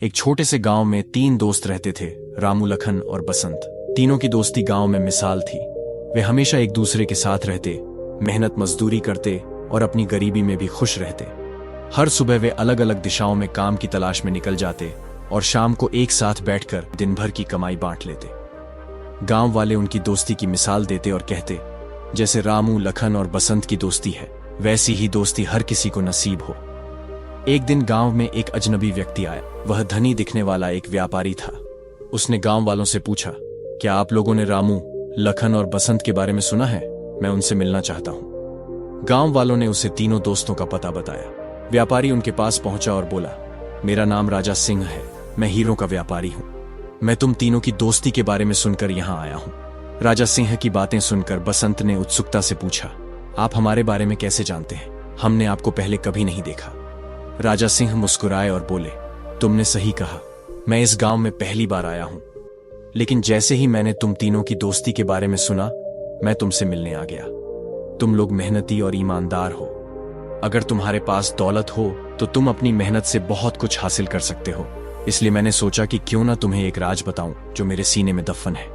एक छोटे से गांव में 3 दोस्त रहते थे, रामू, लखन और बसंत। तीनों की दोस्ती गांव में मिसाल थी। वे हमेशा एक दूसरे के साथ रहते, मेहनत मजदूरी करते और अपनी गरीबी में भी खुश रहते। हर सुबह वे अलग अलग दिशाओं में काम की तलाश में निकल जाते और शाम को एक साथ बैठकर दिन भर की कमाई बांट लेते। गांव वाले उनकी दोस्ती की मिसाल देते और कहते, जैसे रामू, लखन और बसंत की दोस्ती है, वैसी ही दोस्ती हर किसी को नसीब हो। एक दिन गांव में एक अजनबी व्यक्ति आया। वह धनी दिखने वाला एक व्यापारी था। उसने गांव वालों से पूछा, क्या आप लोगों ने रामू, लखन और बसंत के बारे में सुना है? मैं उनसे मिलना चाहता हूं। गांव वालों ने उसे तीनों दोस्तों का पता बताया। व्यापारी उनके पास पहुंचा और बोला, मेरा नाम राजा सिंह है, मैं हीरों का व्यापारी हूं। मैं तुम तीनों की दोस्ती के बारे में सुनकर यहां आया हूं। राजा सिंह की बातें सुनकर बसंत ने उत्सुकता से पूछा, आप हमारे बारे में कैसे जानते हैं? हमने आपको पहले कभी नहीं देखा। राजा सिंह मुस्कुराए और बोले, तुमने सही कहा, मैं इस गांव में पहली बार आया हूं, लेकिन जैसे ही मैंने तुम तीनों की दोस्ती के बारे में सुना, मैं तुमसे मिलने आ गया। तुम लोग मेहनती और ईमानदार हो। अगर तुम्हारे पास दौलत हो तो तुम अपनी मेहनत से बहुत कुछ हासिल कर सकते हो। इसलिए मैंने सोचा कि क्यों ना तुम्हें एक राज बताऊं जो मेरे सीने में दफन है।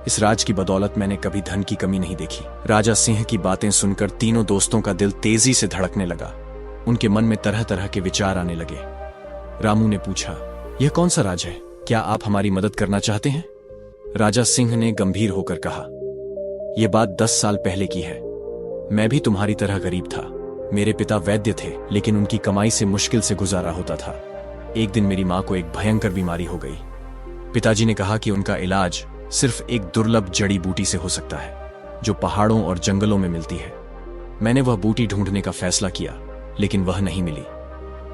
इस राज की बदौलत मैंने कभी धन की कमी नहीं देखी। राजा सिंह की बातें सुनकर तीनों दोस्तों का दिल तेजी से धड़कने लगा। उनके मन में तरह तरह के विचार आने लगे। रामू ने पूछा, यह कौन सा राज है? क्या आप हमारी मदद करना चाहते हैं? राजा सिंह ने गंभीर होकर कहा, यह बात 10 साल पहले की है। मैं भी तुम्हारी तरह गरीब था। मेरे पिता वैद्य थे, लेकिन उनकी कमाई से मुश्किल से गुजारा होता था। एक दिन मेरी मां को एक भयंकर बीमारी हो गई। पिताजी ने कहा कि उनका इलाज सिर्फ एक दुर्लभ जड़ी बूटी से हो सकता है, जो पहाड़ों और जंगलों में मिलती है। मैंने वह बूटी ढूंढने का फैसला किया, लेकिन वह नहीं मिली।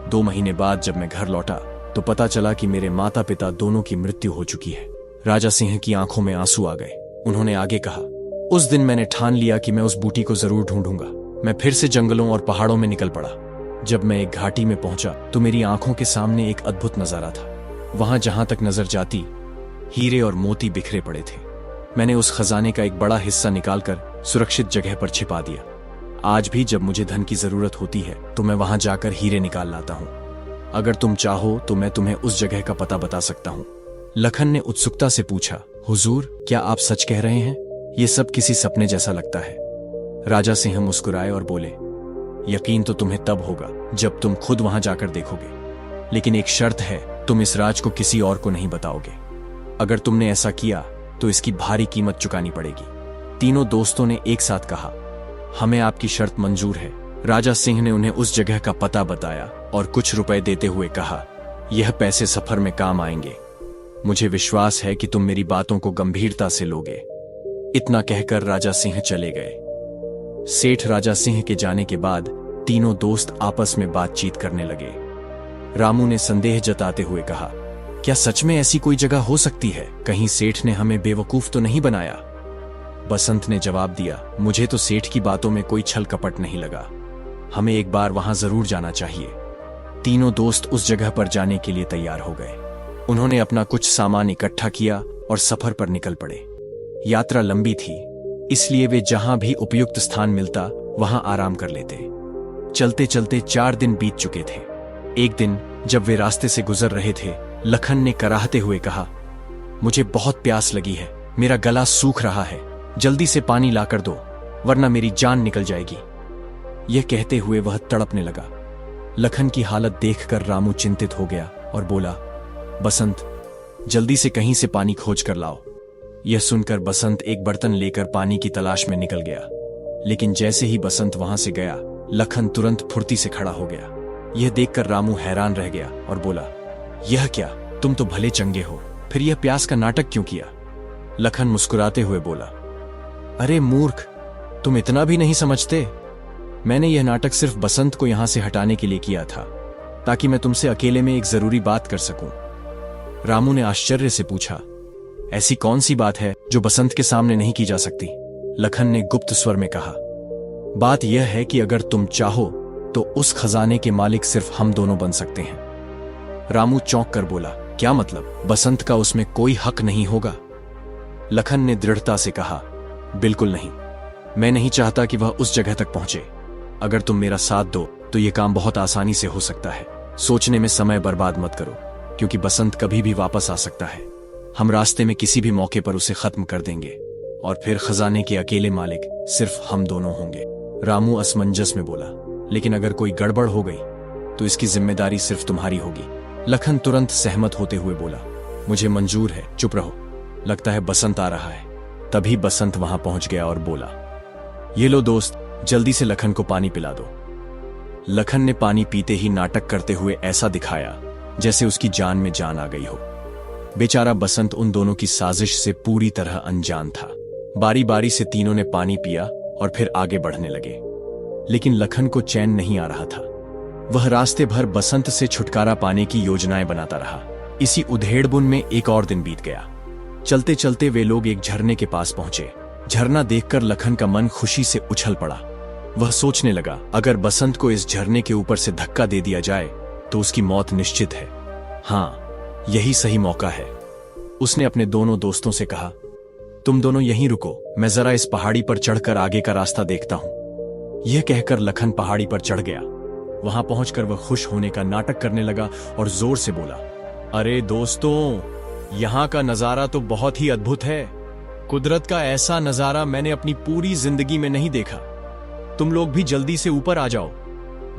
2 महीने बाद जब मैं घर लौटा तो पता चला कि मेरे माता पिता दोनों की मृत्यु हो चुकी है। राजा सिंह की आंखों में आंसू आ गए। उन्होंने आगे कहा, उस दिन मैंने ठान लिया कि मैं उस बूटी को जरूर ढूंढूंगा। मैं फिर से जंगलों और पहाड़ों में निकल पड़ा। जब मैं एक घाटी में पहुंचा तो मेरी आंखों के सामने एक अद्भुत नजारा था। वहां जहां तक नजर जाती, हीरे और मोती बिखरे पड़े थे। मैंने उस खजाने का एक बड़ा हिस्सा निकालकर सुरक्षित जगह पर छिपा दिया। आज भी जब मुझे धन की जरूरत होती है तो मैं वहां जाकर हीरे निकाल लाता हूं। अगर तुम चाहो तो मैं तुम्हें उस जगह का पता बता सकता हूं। लखन ने उत्सुकता से पूछा, हुजूर, क्या आप सच कह रहे हैं? ये सब किसी सपने जैसा लगता है। राजा सिंह मुस्कुराए और बोले, यकीन तो तुम्हें तब होगा जब तुम खुद वहां जाकर देखोगे, लेकिन एक शर्त है, तुम इस राज को किसी और को नहीं बताओगे। अगर तुमने ऐसा किया तो इसकी भारी कीमत चुकानी पड़ेगी। तीनों दोस्तों ने एक साथ कहा, हमें आपकी शर्त मंजूर है। राजा सिंह ने उन्हें उस जगह का पता बताया और कुछ रुपए देते हुए कहा, यह पैसे सफर में काम आएंगे। मुझे विश्वास है कि तुम मेरी बातों को गंभीरता से लोगे। इतना कहकर राजा सिंह चले गए। सेठ राजा सिंह के जाने के बाद तीनों दोस्त आपस में बातचीत करने लगे। रामू ने संदेह जताते हुए कहा, क्या सच में ऐसी कोई जगह हो सकती है? कहीं सेठ ने हमें बेवकूफ तो नहीं बनाया? बसंत ने जवाब दिया, मुझे तो सेठ की बातों में कोई छल कपट नहीं लगा। हमें एक बार वहां जरूर जाना चाहिए। तीनों दोस्त उस जगह पर जाने के लिए तैयार हो गए। उन्होंने अपना कुछ सामान इकट्ठा किया और सफर पर निकल पड़े। यात्रा लंबी थी, इसलिए वे जहां भी उपयुक्त स्थान मिलता वहां आराम कर लेते। चलते चलते 4 दिन बीत चुके थे। एक दिन जब वे रास्ते से गुजर रहे थे, लखन ने कराहते हुए कहा, मुझे बहुत प्यास लगी है, मेरा गला सूख रहा है, जल्दी से पानी लाकर दो, वरना मेरी जान निकल जाएगी। यह कहते हुए वह तड़पने लगा। लखन की हालत देखकर रामू चिंतित हो गया और बोला, बसंत, जल्दी से कहीं से पानी खोज कर लाओ। यह सुनकर बसंत एक बर्तन लेकर पानी की तलाश में निकल गया, लेकिन जैसे ही बसंत वहां से गया, लखन तुरंत फुर्ती से खड़ा हो गया। यह देखकर रामू हैरान रह गया और बोला, यह क्या? तुम तो भले चंगे हो, फिर यह प्यास का नाटक क्यों किया? लखन मुस्कुराते हुए बोला, अरे मूर्ख, तुम इतना भी नहीं समझते। मैंने यह नाटक सिर्फ बसंत को यहां से हटाने के लिए किया था, ताकि मैं तुमसे अकेले में एक जरूरी बात कर सकूं। रामू ने आश्चर्य से पूछा, ऐसी कौन सी बात है जो बसंत के सामने नहीं की जा सकती? लखन ने गुप्त स्वर में कहा, बात यह है कि अगर तुम चाहो तो उस खजाने के मालिक सिर्फ हम दोनों बन सकते हैं। रामू चौंक कर बोला, क्या मतलब? बसंत का उसमें कोई हक नहीं होगा? लखन ने दृढ़ता से कहा, बिल्कुल नहीं। मैं नहीं चाहता कि वह उस जगह तक पहुंचे। अगर तुम मेरा साथ दो तो यह काम बहुत आसानी से हो सकता है। सोचने में समय बर्बाद मत करो। क्योंकि बसंत कभी भी वापस आ सकता है। हम रास्ते में किसी भी मौके पर उसे खत्म कर देंगे और फिर खजाने के अकेले मालिक सिर्फ हम दोनों होंगे। रामू असमंजस में बोला, लेकिन अगर कोई गड़बड़ हो गई तो इसकी जिम्मेदारी सिर्फ तुम्हारी होगी। लखन तुरंत सहमत होते हुए बोला, मुझे मंजूर है, चुप रहो, लगता है बसंत आ रहा है। तभी बसंत वहां पहुंच गया और बोला, ये लो दोस्त, जल्दी से लखन को पानी पिला दो। लखन ने पानी पीते ही नाटक करते हुए ऐसा दिखाया जैसे उसकी जान में जान आ गई हो। बेचारा बसंत उन दोनों की साजिश से पूरी तरह अनजान था। बारी बारी से तीनों ने पानी पिया और फिर आगे बढ़ने लगे, लेकिन लखन को चैन नहीं आ रहा था। वह रास्ते भर बसंत से छुटकारा पाने की योजनाएं बनाता रहा। इसी उधेड़बुन में एक और दिन बीत गया। चलते चलते वे लोग एक झरने के पास पहुंचे। झरना देखकर लखन का मन खुशी से उछल पड़ा। वह सोचने लगा, अगर बसंत को इस झरने के ऊपर से धक्का दे दिया जाए तो उसकी मौत निश्चित है। हाँ, यही सही मौका है। उसने अपने दोनों दोस्तों से कहा, तुम दोनों यहीं रुको, मैं जरा इस पहाड़ी पर चढ़कर आगे का रास्ता देखता हूं। यह कहकर लखन पहाड़ी पर चढ़ गया। वहां पहुंचकर वह खुश होने का नाटक करने लगा और जोर से बोला, अरे दोस्तों, यहां का नजारा तो बहुत ही अद्भुत है। कुदरत का ऐसा नजारा मैंने अपनी पूरी जिंदगी में नहीं देखा। तुम लोग भी जल्दी से ऊपर आ जाओ,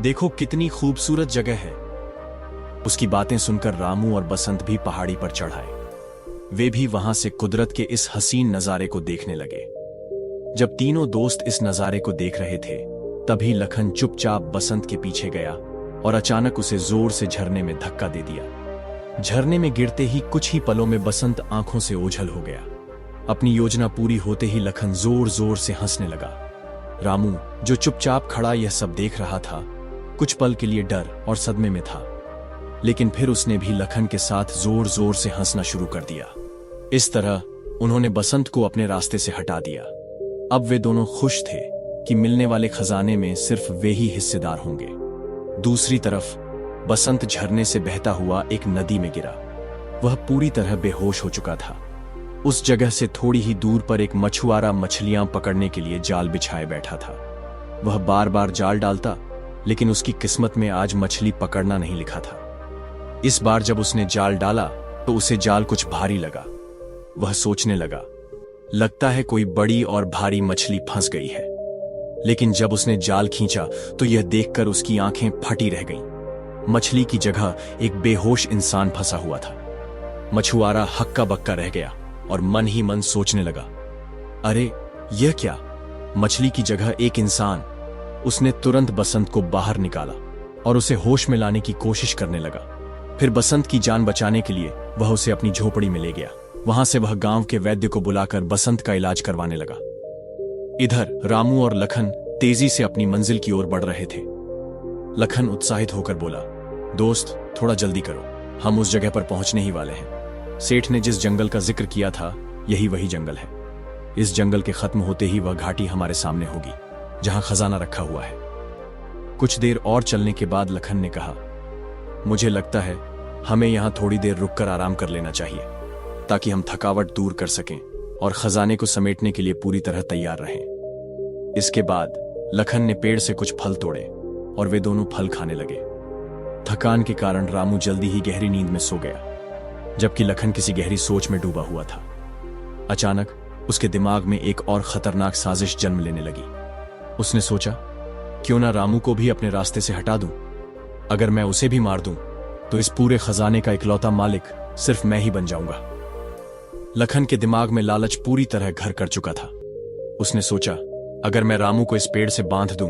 देखो कितनी खूबसूरत जगह है। उसकी बातें सुनकर रामू और बसंत भी पहाड़ी पर चढ़ आए। वे भी वहां से कुदरत के इस हसीन नजारे को देखने लगे। जब तीनों दोस्त इस नजारे को देख रहे थे, तभी लखन चुपचाप बसंत के पीछे गया और अचानक उसे जोर से झरने में धक्का दे दिया। झरने में गिरते ही कुछ ही पलों में बसंत आंखों से ओझल हो गया। अपनी योजना पूरी होते ही लखन जोर जोर से हंसने लगा। रामू, जो चुपचाप खड़ा यह सब देख रहा था, कुछ पल के लिए डर और सदमे में था, लेकिन फिर उसने भी लखन के साथ जोर जोर से हंसना शुरू कर दिया। इस तरह उन्होंने बसंत को अपने रास्ते से हटा दिया। अब वे दोनों खुश थे कि मिलने वाले खजाने में सिर्फ वे ही हिस्सेदार होंगे। दूसरी तरफ बसंत झरने से बहता हुआ एक नदी में गिरा। वह पूरी तरह बेहोश हो चुका था। उस जगह से थोड़ी ही दूर पर एक मछुआरा मछलियां पकड़ने के लिए जाल बिछाए बैठा था। वह बार बार जाल डालता, लेकिन उसकी किस्मत में आज मछली पकड़ना नहीं लिखा था। इस बार जब उसने जाल डाला तो उसे जाल कुछ भारी लगा। वह सोचने लगा, लगता है कोई बड़ी और भारी मछली फंस गई है। लेकिन जब उसने जाल खींचा तो यह देखकर उसकी आंखें फटी रह गईं। मछली की जगह एक बेहोश इंसान फंसा हुआ था। मछुआरा हक्का बक्का रह गया और मन ही मन सोचने लगा, अरे यह क्या, मछली की जगह एक इंसान। उसने तुरंत बसंत को बाहर निकाला और उसे होश में लाने की कोशिश करने लगा। फिर बसंत की जान बचाने के लिए वह उसे अपनी झोपड़ी में ले गया। वहां से वह गांव के वैद्य को बुलाकर बसंत का इलाज करवाने लगा। इधर रामू और लखन तेजी से अपनी मंजिल की ओर बढ़ रहे थे। लखन उत्साहित होकर बोला, दोस्त थोड़ा जल्दी करो, हम उस जगह पर पहुंचने ही वाले हैं। सेठ ने जिस जंगल का जिक्र किया था, यही वही जंगल है। इस जंगल के खत्म होते ही वह घाटी हमारे सामने होगी जहां खजाना रखा हुआ है। कुछ देर और चलने के बाद लखन ने कहा, मुझे लगता है हमें यहां थोड़ी देर रुककर आराम कर लेना चाहिए, ताकि हम थकावट दूर कर सकें और खजाने को समेटने के लिए पूरी तरह तैयार रहें। इसके बाद लखन ने पेड़ से कुछ फल तोड़े और वे दोनों फल खाने लगे। थकान के कारण रामू जल्दी ही गहरी नींद में सो गया, जबकि लखन किसी गहरी सोच में डूबा हुआ था। अचानक उसके दिमाग में एक और खतरनाक साजिश जन्म लेने लगी। उसने सोचा, क्यों ना रामू को भी अपने रास्ते से हटा दूं। अगर मैं उसे भी मार दूं तो इस पूरे खजाने का इकलौता मालिक सिर्फ मैं ही बन जाऊंगा। लखन के दिमाग में लालच पूरी तरह घर कर चुका था। उसने सोचा, अगर मैं रामू को इस पेड़ से बांध दूं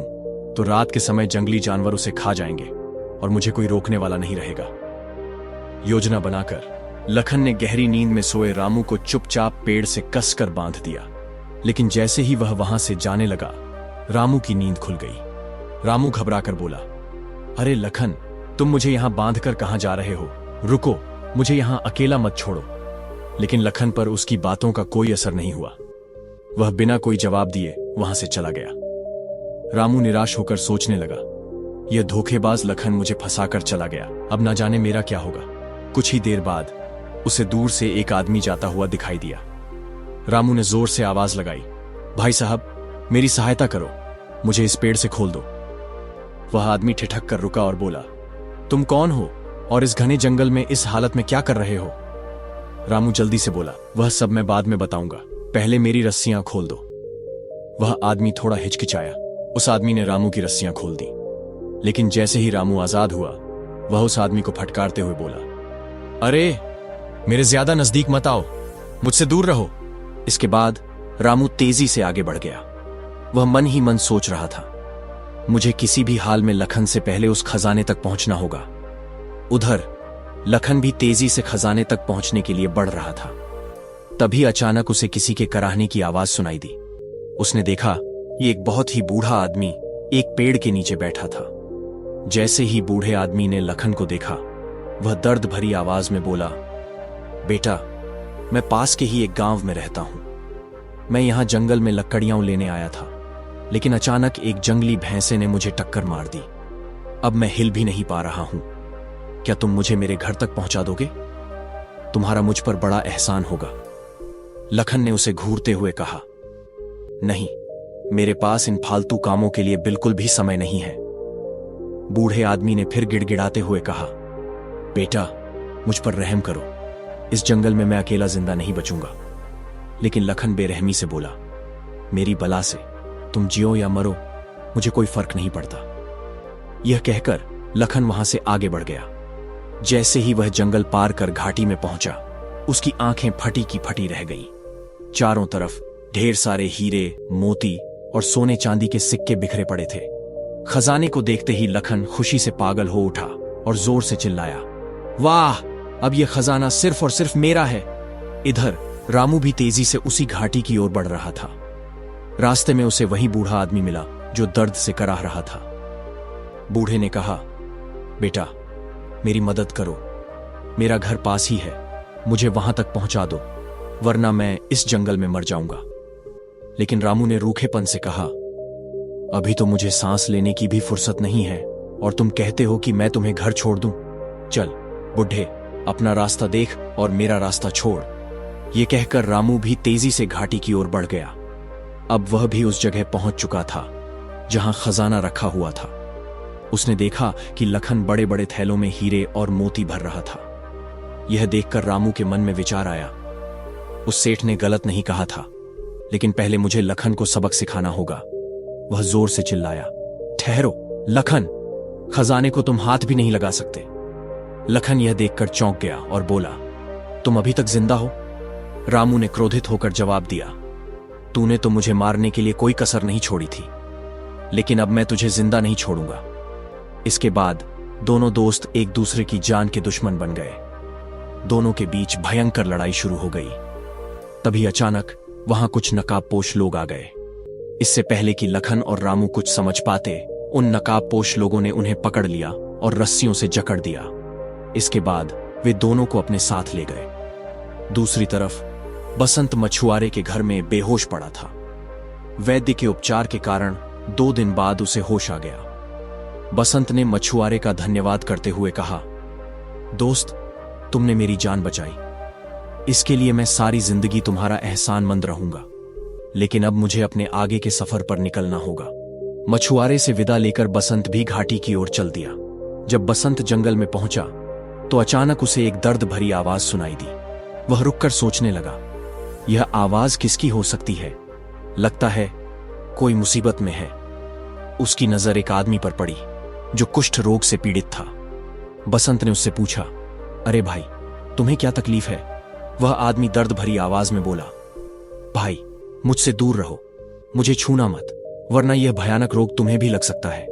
तो रात के समय जंगली जानवर उसे खा जाएंगे और मुझे कोई रोकने वाला नहीं रहेगा। योजना बनाकर लखन ने गहरी नींद में सोए रामू को चुपचाप पेड़ से कसकर बांध दिया। लेकिन जैसे ही वह वहां से जाने लगा, रामू की नींद खुल गई। रामू घबराकर बोला, अरे लखन, तुम मुझे यहां बांधकर कहां जा रहे हो? रुको, मुझे यहां अकेला मत छोड़ो। लेकिन लखन पर उसकी बातों का कोई असर नहीं हुआ। वह बिना कोई जवाब दिए वहां से चला गया। रामू निराश होकर सोचने लगा, यह धोखेबाज लखन मुझे फंसाकर चला गया, अब ना जाने मेरा क्या होगा। कुछ ही देर बाद उसे दूर से एक आदमी जाता हुआ दिखाई दिया। रामू ने जोर से आवाज लगाई, भाई साहब, मेरी सहायता करो, मुझे इस पेड़ से खोल दो। वह आदमी ठिठक कर रुका और बोला, तुम कौन हो और इस घने जंगल में इस हालत में क्या कर रहे हो? रामू जल्दी से बोला, वह सब मैं बाद में बताऊंगा, पहले मेरी रस्सियां खोल दो। वह आदमी थोड़ा हिचकिचाया। उस आदमी ने रामू की रस्सियां खोल दी, लेकिन जैसे ही रामू आजाद हुआ, वह उस आदमी को फटकारते हुए बोला, अरे मेरे ज्यादा नजदीक मत आओ, मुझसे दूर रहो। इसके बाद रामू तेजी से आगे बढ़ गया। वह मन ही मन सोच रहा था, मुझे किसी भी हाल में लखन से पहले उस खजाने तक पहुंचना होगा। उधर लखन भी तेजी से खजाने तक पहुंचने के लिए बढ़ रहा था। तभी अचानक उसे किसी के कराहने की आवाज सुनाई दी। उसने देखा ये एक बहुत ही बूढ़ा आदमी एक पेड़ के नीचे बैठा था। जैसे ही बूढ़े आदमी ने लखन को देखा, वह दर्द भरी आवाज में बोला, बेटा, मैं पास के ही एक गांव में रहता हूं। मैं यहां जंगल में लकड़ियां लेने आया था, लेकिन अचानक एक जंगली भैंसे ने मुझे टक्कर मार दी। अब मैं हिल भी नहीं पा रहा हूं। क्या तुम मुझे मेरे घर तक पहुंचा दोगे? तुम्हारा मुझ पर बड़ा एहसान होगा। लखन ने उसे घूरते हुए कहा, नहीं, मेरे पास इन फालतू कामों के लिए बिल्कुल भी समय नहीं है। बूढ़े आदमी ने फिर गिड़गिड़ाते हुए कहा, बेटा, मुझ पर रहम करो, इस जंगल में मैं अकेला जिंदा नहीं बचूंगा। लेकिन लखन बेरहमी से बोला, मेरी बला से तुम जियो या मरो, मुझे कोई फर्क नहीं पड़ता। यह कहकर लखन वहां से आगे बढ़ गया। जैसे ही वह जंगल पार कर घाटी में पहुंचा, उसकी आंखें फटी की फटी रह गईं। चारों तरफ ढेर सारे हीरे, मोती और सोने चांदी के सिक्के बिखरे पड़े थे। खजाने को देखते ही लखन खुशी से पागल हो उठा और जोर से चिल्लाया, वाह, अब यह खजाना सिर्फ और सिर्फ मेरा है। इधर रामू भी तेजी से उसी घाटी की ओर बढ़ रहा था। रास्ते में उसे वही बूढ़ा आदमी मिला जो दर्द से कराह रहा था। बूढ़े ने कहा, बेटा, मेरी मदद करो, मेरा घर पास ही है, मुझे वहां तक पहुंचा दो, वरना मैं इस जंगल में मर जाऊंगा। लेकिन रामू ने रूखेपन से कहा, अभी तो मुझे सांस लेने की भी फुर्सत नहीं है और तुम कहते हो कि मैं तुम्हें घर छोड़ दूं? चल बुढ़े, अपना रास्ता देख और मेरा रास्ता छोड़। यह कहकर रामू भी तेजी से घाटी की ओर बढ़ गया। अब वह भी उस जगह पहुंच चुका था जहां खजाना रखा हुआ था। उसने देखा कि लखन बड़े बड़े थैलों में हीरे और मोती भर रहा था। यह देखकर रामू के मन में विचार आया, उस सेठ ने गलत नहीं कहा था, लेकिन पहले मुझे लखन को सबक सिखाना होगा। वह जोर से चिल्लाया, ठहरो लखन, खजाने को तुम हाथ भी नहीं लगा सकते। लखन यह देखकर चौंक गया और बोला, तुम अभी तक जिंदा हो? रामू ने क्रोधित होकर जवाब दिया, तूने तो मुझे मारने के लिए कोई कसर नहीं छोड़ी थी, लेकिन अब मैं तुझे जिंदा नहीं छोड़ूंगा। इसके बाद दोनों दोस्त एक दूसरे की जान के दुश्मन बन गए। दोनों के बीच भयंकर लड़ाई शुरू हो गई। तभी अचानक वहां कुछ नकाबपोश लोग आ गए। इससे पहले कि लखन और रामू कुछ समझ पाते, उन नकाबपोश लोगों ने उन्हें पकड़ लिया और रस्सियों से जकड़ दिया। इसके बाद वे दोनों को अपने साथ ले गए। दूसरी तरफ बसंत मछुआरे के घर में बेहोश पड़ा था। वैद्य के उपचार के कारण 2 दिन बाद उसे होश आ गया। बसंत ने मछुआरे का धन्यवाद करते हुए कहा, दोस्त, तुमने मेरी जान बचाई, इसके लिए मैं सारी जिंदगी तुम्हारा एहसानमंद रहूंगा। लेकिन अब मुझे अपने आगे के सफर पर निकलना होगा। मछुआरे से विदा लेकर बसंत भी घाटी की ओर चल दिया। जब बसंत जंगल में पहुंचा तो अचानक उसे एक दर्द भरी आवाज सुनाई दी। वह रुककर सोचने लगा, यह आवाज किसकी हो सकती है? लगता है कोई मुसीबत में है। उसकी नजर एक आदमी पर पड़ी जो कुष्ठ रोग से पीड़ित था। बसंत ने उससे पूछा, अरे भाई, तुम्हें क्या तकलीफ है? वह आदमी दर्द भरी आवाज में बोला, भाई, मुझसे दूर रहो, मुझे छूना मत, वरना यह भयानक रोग तुम्हें भी लग सकता है।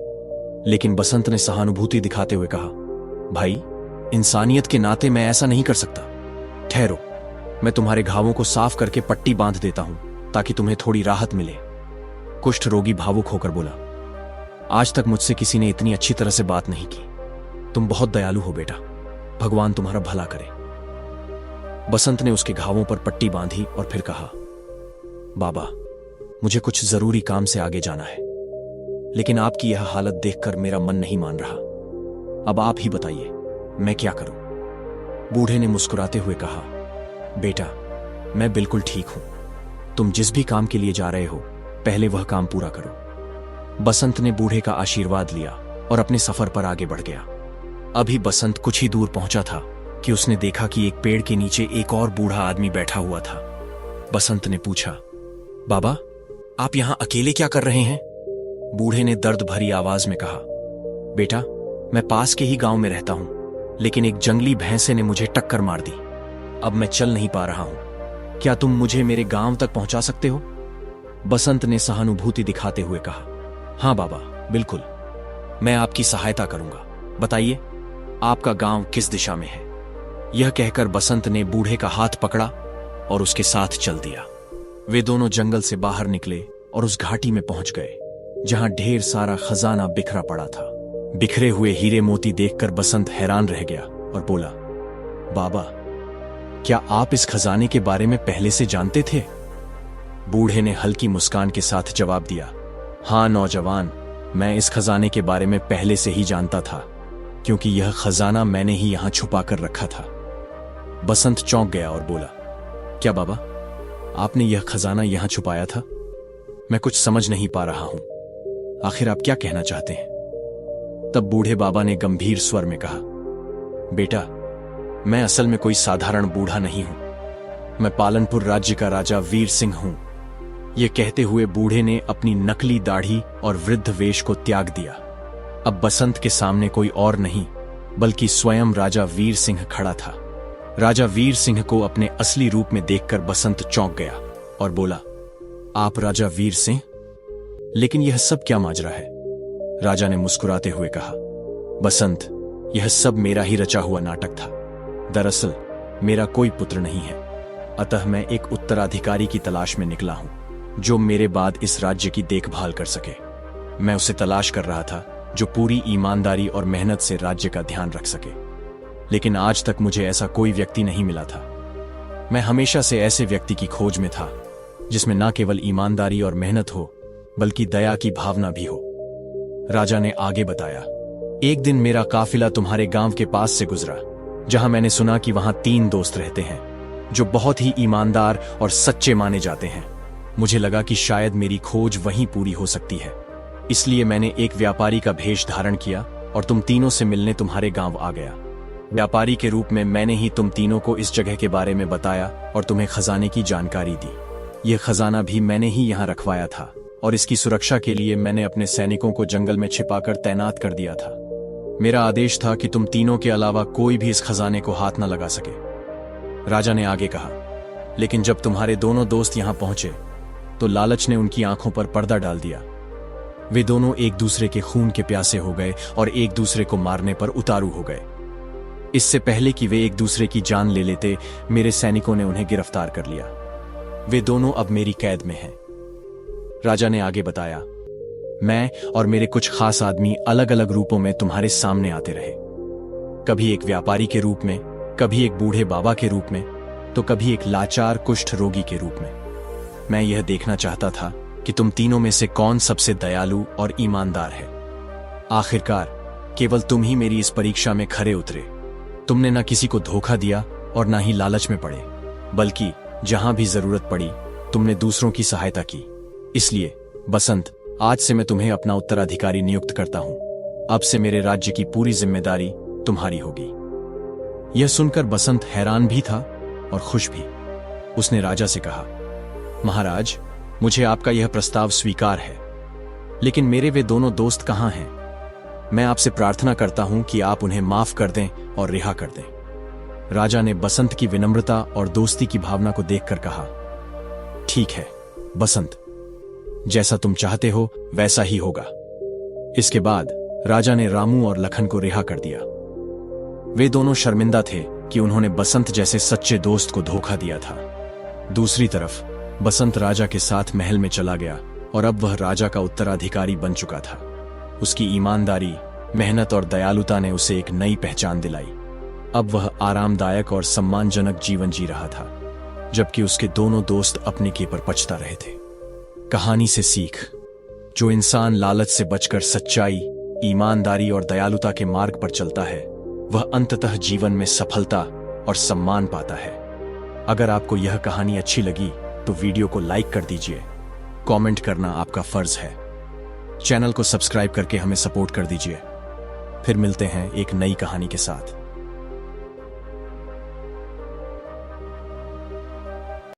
लेकिन बसंत ने सहानुभूति दिखाते हुए कहा, भाई, इंसानियत के नाते मैं ऐसा नहीं कर सकता। ठहरो, मैं तुम्हारे घावों को साफ करके पट्टी बांध देता हूं ताकि तुम्हें थोड़ी राहत मिले। कुष्ठ रोगी भावुक होकर बोला, आज तक मुझसे किसी ने इतनी अच्छी तरह से बात नहीं की। तुम बहुत दयालु हो बेटा, भगवान तुम्हारा भला करे। बसंत ने उसके घावों पर पट्टी बांधी और फिर कहा, बाबा, मुझे कुछ जरूरी काम से आगे जाना है, लेकिन आपकी यह हालत देखकर मेरा मन नहीं मान रहा। अब आप ही बताइए, मैं क्या करूं? बूढ़े ने मुस्कुराते हुए कहा, बेटा, मैं बिल्कुल ठीक हूं। तुम जिस भी काम के लिए जा रहे हो, पहले वह काम पूरा करो। बसंत ने बूढ़े का आशीर्वाद लिया और अपने सफर पर आगे बढ़ गया। अभी बसंत कुछ ही दूर पहुंचा था कि उसने देखा कि एक पेड़ के नीचे एक और बूढ़ा आदमी बैठा हुआ था। बसंत ने पूछा, बाबा, आप यहां अकेले क्या कर रहे हैं? बूढ़े ने दर्द भरी आवाज में कहा, बेटा, मैं पास के ही गांव में रहता हूं, लेकिन एक जंगली भैंसे ने मुझे टक्कर मार दी। अब मैं चल नहीं पा रहा हूं। क्या तुम मुझे मेरे गांव तक पहुंचा सकते हो? बसंत ने सहानुभूति दिखाते हुए कहा, हां बाबा, बिल्कुल, मैं आपकी सहायता करूंगा। बताइए, आपका गांव किस दिशा में है? यह कहकर बसंत ने बूढ़े का हाथ पकड़ा और उसके साथ चल दिया। वे दोनों जंगल से बाहर निकले और उस घाटी में पहुंच गए जहां ढेर सारा खजाना बिखरा पड़ा था। बिखरे हुए हीरे मोती देखकर बसंत हैरान रह गया और बोला, बाबा, क्या आप इस खजाने के बारे में पहले से जानते थे? बूढ़े ने हल्की मुस्कान के साथ जवाब दिया, हां नौजवान, मैं इस खजाने के बारे में पहले से ही जानता था, क्योंकि यह खजाना मैंने ही यहां छुपा कर रखा था। बसंत चौंक गया और बोला, क्या बाबा, आपने यह खजाना यहां छुपाया था? मैं कुछ समझ नहीं पा रहा हूं। आखिर आप क्या कहना चाहते हैं? तब बूढ़े बाबा ने गंभीर स्वर में कहा, बेटा, मैं असल में कोई साधारण बूढ़ा नहीं हूं। मैं पालनपुर राज्य का राजा वीर सिंह हूं। यह कहते हुए बूढ़े ने अपनी नकली दाढ़ी और वृद्ध वेश को त्याग दिया। अब बसंत के सामने कोई और नहीं बल्कि स्वयं राजा वीर सिंह खड़ा था। राजा वीर सिंह को अपने असली रूप में देखकर बसंत चौंक गया और बोला, आप राजा वीर सिंह? लेकिन यह सब क्या माजरा है? राजा ने मुस्कुराते हुए कहा, बसंत, यह सब मेरा ही रचा हुआ नाटक था। दरअसल मेरा कोई पुत्र नहीं है, अतः मैं एक उत्तराधिकारी की तलाश में निकला हूं जो मेरे बाद इस राज्य की देखभाल कर सके। मैं उसे तलाश कर रहा था जो पूरी ईमानदारी और मेहनत से राज्य का ध्यान रख सके, लेकिन आज तक मुझे ऐसा कोई व्यक्ति नहीं मिला था। मैं हमेशा से ऐसे व्यक्ति की खोज में था जिसमें न केवल ईमानदारी और मेहनत हो बल्कि दया की भावना भी हो। राजा ने आगे बताया, एक दिन मेरा काफिला तुम्हारे गांव के पास से गुजरा, जहां मैंने सुना कि वहां 3 दोस्त रहते हैं जो बहुत ही ईमानदार और सच्चे माने जाते हैं। मुझे लगा कि शायद मेरी खोज वहीं पूरी हो सकती है, इसलिए मैंने एक व्यापारी का भेष धारण किया और तुम तीनों से मिलने तुम्हारे गांव आ गया। व्यापारी के रूप में मैंने ही तुम तीनों को इस जगह के बारे में बताया और तुम्हें खजाने की जानकारी दी। यह खजाना भी मैंने ही यहां रखवाया था और इसकी सुरक्षा के लिए मैंने अपने सैनिकों को जंगल में छिपाकर तैनात कर दिया था। मेरा आदेश था कि तुम तीनों के अलावा कोई भी इस खजाने को हाथ न लगा सके। राजा ने आगे कहा, लेकिन जब तुम्हारे दोनों दोस्त यहां पहुंचे तो लालच ने उनकी आंखों पर पर्दा डाल दिया। वे दोनों एक दूसरे के खून के प्यासे हो गए और एक दूसरे को मारने पर उतारू हो गए। इससे पहले कि वे एक दूसरे की जान ले लेते, मेरे सैनिकों ने उन्हें गिरफ्तार कर लिया। वे दोनों अब मेरी कैद में हैं। राजा ने आगे बताया, मैं और मेरे कुछ खास आदमी अलग अलग रूपों में तुम्हारे सामने आते रहे, कभी एक व्यापारी के रूप में, कभी एक बूढ़े बाबा के रूप में, तो कभी एक लाचार कुष्ठ रोगी के रूप में। मैं यह देखना चाहता था कि तुम तीनों में से कौन सबसे दयालु और ईमानदार है। आखिरकार केवल तुम ही मेरी इस परीक्षा में खरे उतरे। तुमने न किसी को धोखा दिया और न ही लालच में पड़े, बल्कि जहां भी जरूरत पड़ी तुमने दूसरों की सहायता की। इसलिए बसंत, आज से मैं तुम्हें अपना उत्तराधिकारी नियुक्त करता हूं। अब से मेरे राज्य की पूरी जिम्मेदारी तुम्हारी होगी। यह सुनकर बसंत हैरान भी था और खुश भी। उसने राजा से कहा, महाराज, मुझे आपका यह प्रस्ताव स्वीकार है, लेकिन मेरे वे दोनों दोस्त कहां हैं? मैं आपसे प्रार्थना करता हूं कि आप उन्हें माफ कर दें और रिहा कर दें। राजा ने बसंत की विनम्रता और दोस्ती की भावना को देखकर कहा, ठीक है बसंत, जैसा तुम चाहते हो वैसा ही होगा। इसके बाद राजा ने रामू और लखन को रिहा कर दिया। वे दोनों शर्मिंदा थे कि उन्होंने बसंत जैसे सच्चे दोस्त को धोखा दिया था। दूसरी तरफ बसंत राजा के साथ महल में चला गया और अब वह राजा का उत्तराधिकारी बन चुका था। उसकी ईमानदारी, मेहनत और दयालुता ने उसे एक नई पहचान दिलाई। अब वह आरामदायक और सम्मानजनक जीवन जी रहा था, जबकि उसके दोनों दोस्त अपने के पर पछता रहे थे। कहानी से सीख, जो इंसान लालच से बचकर सच्चाई, ईमानदारी और दयालुता के मार्ग पर चलता है, वह अंततः जीवन में सफलता और सम्मान पाता है। अगर आपको यह कहानी अच्छी लगी तो वीडियो को लाइक कर दीजिए। कमेंट करना आपका फर्ज है। चैनल को सब्सक्राइब करके हमें सपोर्ट कर दीजिए। फिर मिलते हैं एक नई कहानी के साथ।